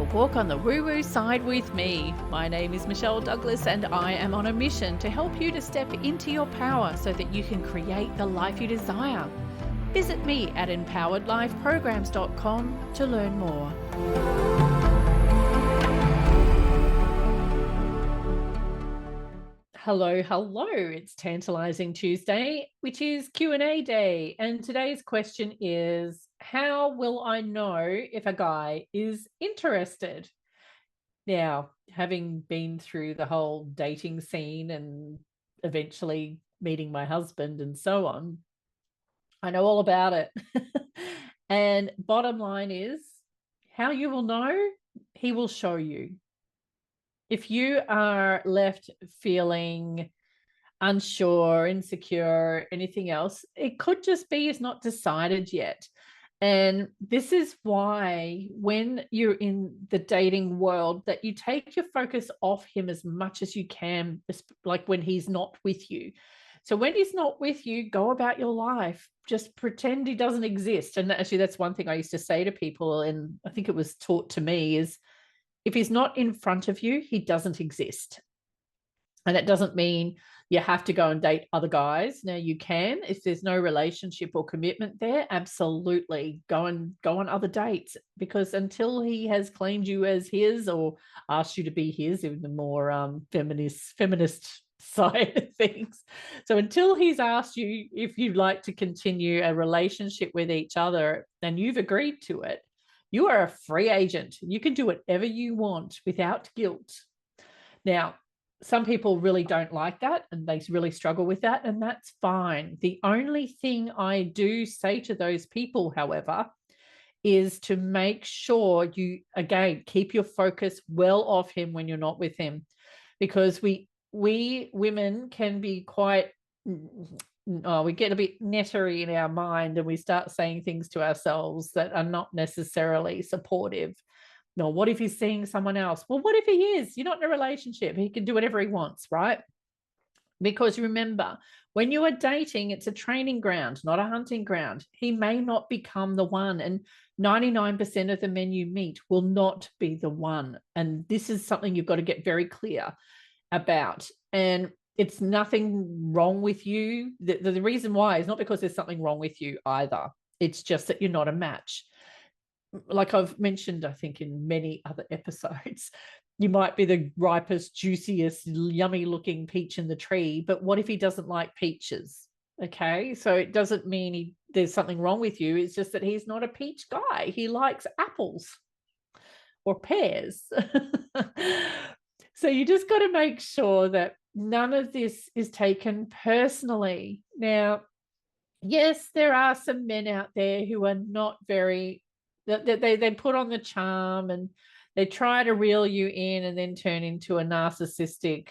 a walk on the woo-woo side with me. My name is Michelle Douglas and I am on a mission to help you to step into your power so that you can create the life you desire. Visit me at empoweredlifeprograms.com to learn more. Hello. It's Tantalizing Tuesday, which is Q&A day. And today's question is, how will I know if a guy is interested? Now, having been through the whole dating scene and eventually meeting my husband and so on, I know all about it. And bottom line is, how you will know, he will show you. If you are left feeling unsure, insecure, anything else, it could just be he's not decided yet. And this is why when you're in the dating world, that you take your focus off him as much as you can, like when he's not with you. So when he's not with you, go about your life. Just pretend he doesn't exist. And actually, that's one thing I used to say to people, and I think it was taught to me, is if he's not in front of you, he doesn't exist. And it doesn't mean you have to go and date other guys. Now, you can, if there's no relationship or commitment there, absolutely go on other dates, because until he has claimed you as his or asked you to be his, in the more feminist side of things. So until he's asked you if you'd like to continue a relationship with each other and you've agreed to it, you are a free agent. You can do whatever you want without guilt. Now, some people really don't like that and they really struggle with that, and that's fine. The only thing I do say to those people, however, is to make sure you, again, keep your focus well off him when you're not with him, because we women can be quite... we get a bit nettery in our mind and we start saying things to ourselves that are not necessarily supportive. No, what if he's seeing someone else? Well, what if he is? You're not in a relationship. He can do whatever he wants, right? Because remember, when you are dating, it's a training ground, not a hunting ground. He may not become the one, and 99% of the men you meet will not be the one. And this is something you've got to get very clear about. And it's nothing wrong with you. The reason why is not because there's something wrong with you either. It's just that you're not a match. Like I've mentioned, I think in many other episodes, you might be the ripest, juiciest, yummy looking peach in the tree, but what if he doesn't like peaches? Okay, so it doesn't mean there's something wrong with you. It's just that he's not a peach guy. He likes apples or pears. So you just got to make sure that none of this is taken personally. Now, yes, there are some men out there who are not very... They put on the charm and they try to reel you in and then turn into a narcissistic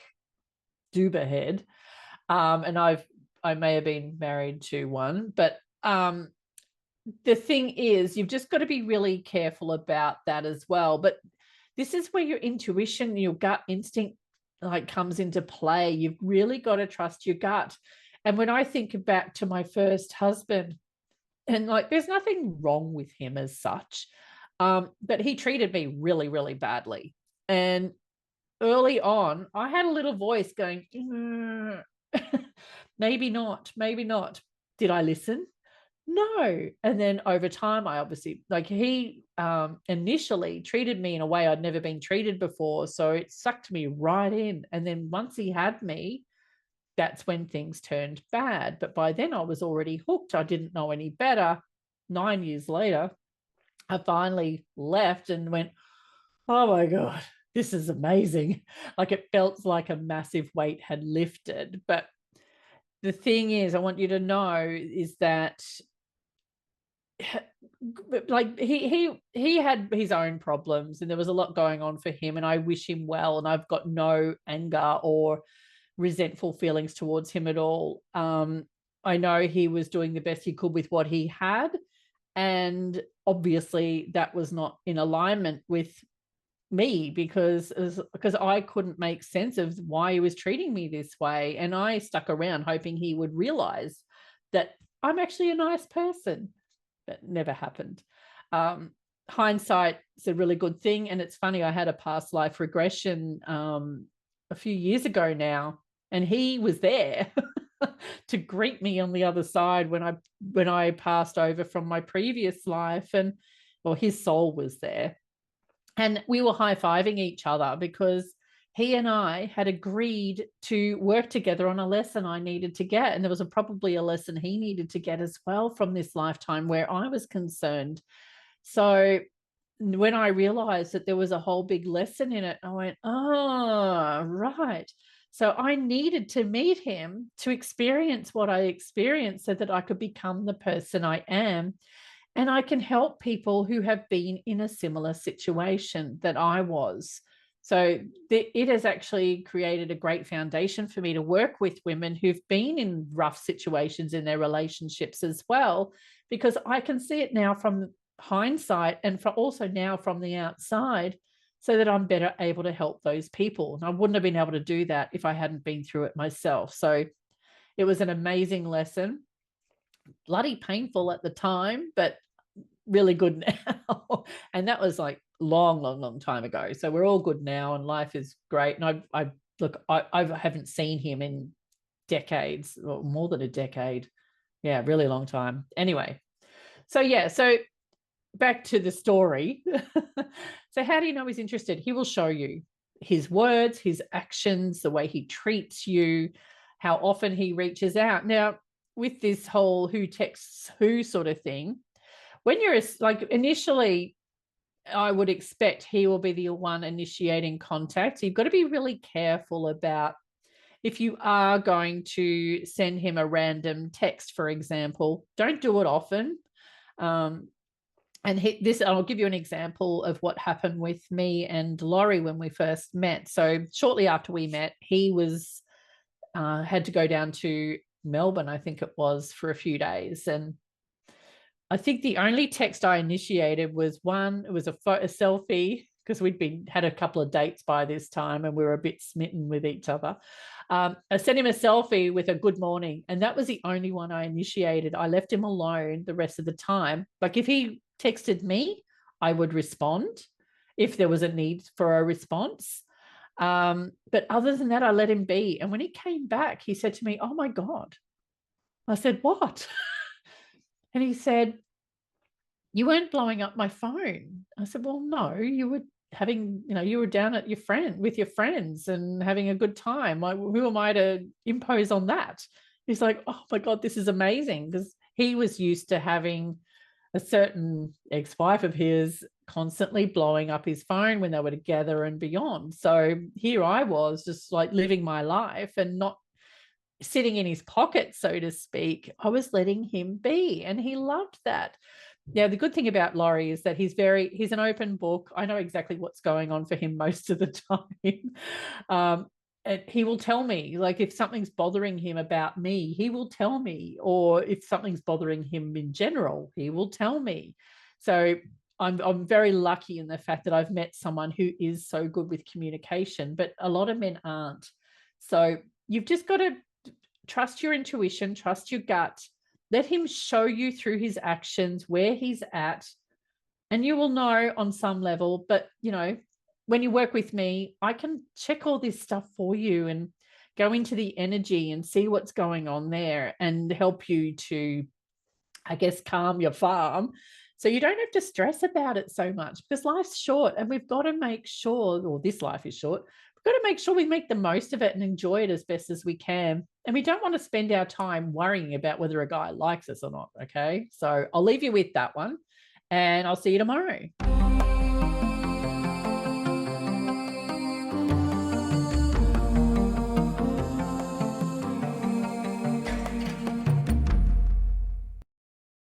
doober head. And I may have been married to one, but the thing is, you've just got to be really careful about that as well. But this is where your intuition, your gut instinct comes into play. You've really got to trust your gut. And when I think back to my first husband, and there's nothing wrong with him as such, but he treated me really, really badly. And early on, I had a little voice going, maybe not. Did I listen? No. And then over time, I obviously, he initially treated me in a way I'd never been treated before. So it sucked me right in. And then once he had me, that's when things turned bad. But by then I was already hooked. I didn't know any better. 9 years later, I finally left and went, oh my God, this is amazing. It felt like a massive weight had lifted. But the thing is, I want you to know is that he had his own problems and there was a lot going on for him, and I wish him well, and I've got no anger or resentful feelings towards him at all. I know he was doing the best he could with what he had, and obviously that was not in alignment with me because I couldn't make sense of why he was treating me this way, and I stuck around hoping he would realize that I'm actually a nice person. That never happened. hindsight is a really good thing. And it's funny, I had a past life regression a few years ago now, and he was there to greet me on the other side when I passed over from my previous life. And well, his soul was there. And we were high-fiving each other because he and I had agreed to work together on a lesson I needed to get. And there was probably a lesson he needed to get as well from this lifetime where I was concerned. So when I realized that there was a whole big lesson in it, I went, oh, right. So I needed to meet him to experience what I experienced so that I could become the person I am. And I can help people who have been in a similar situation that I was. So it has actually created a great foundation for me to work with women who've been in rough situations in their relationships as well, because I can see it now from hindsight and also now from the outside, so that I'm better able to help those people. And I wouldn't have been able to do that if I hadn't been through it myself. So it was an amazing lesson. Bloody painful at the time, but really good now. And that was like long time ago. So we're all good now and life is great. And I haven't seen him in decades, or more than a decade. Yeah, really long time. Anyway, so back to the story. So how do you know he's interested? He will show you his words, his actions, the way he treats you, how often he reaches out. Now, with this whole who texts who sort of thing, when you're like initially, I would expect he will be the one initiating contact. So you've got to be really careful about if you are going to send him a random text, for example, don't do it often. And I'll give you an example of what happened with me and Laurie when we first met. So shortly after we met, he was had to go down to Melbourne, I think it was, for a few days. And I think the only text I initiated was one. It was a selfie, because we'd had a couple of dates by this time and we were a bit smitten with each other. I sent him a selfie with a good morning, and that was the only one I initiated. I left him alone the rest of the time. Like if he texted me, I would respond if there was a need for a response. But other than that, I let him be. And when he came back, he said to me, "Oh my God." I said, "What?" And he said, "You weren't blowing up my phone." I said, "Well, no, you were you were down at with your friends and having a good time. Who am I to impose on that?" He's like, "Oh my God, this is amazing." Because he was used to having a certain ex-wife of his constantly blowing up his phone when they were together and beyond. So here I was just like living my life and not sitting in his pocket, so to speak. I was letting him be, and he loved that. Now, the good thing about Laurie is that he's an open book. I know exactly what's going on for him most of the time. And he will tell me, like, if something's bothering him about me, he will tell me, or if something's bothering him in general, he will tell me. So I'm very lucky in the fact that I've met someone who is so good with communication, but a lot of men aren't. So you've just got to trust your intuition, trust your gut. Let him show you through his actions where he's at, and you will know on some level. But, when you work with me, I can check all this stuff for you and go into the energy and see what's going on there and help you to, I guess, calm your farm. So you don't have to stress about it so much, because life's short and we've got to make sure, or this life is short, we've got to make sure we make the most of it and enjoy it as best as we can. And we don't want to spend our time worrying about whether a guy likes us or not. Okay. So I'll leave you with that one, and I'll see you tomorrow.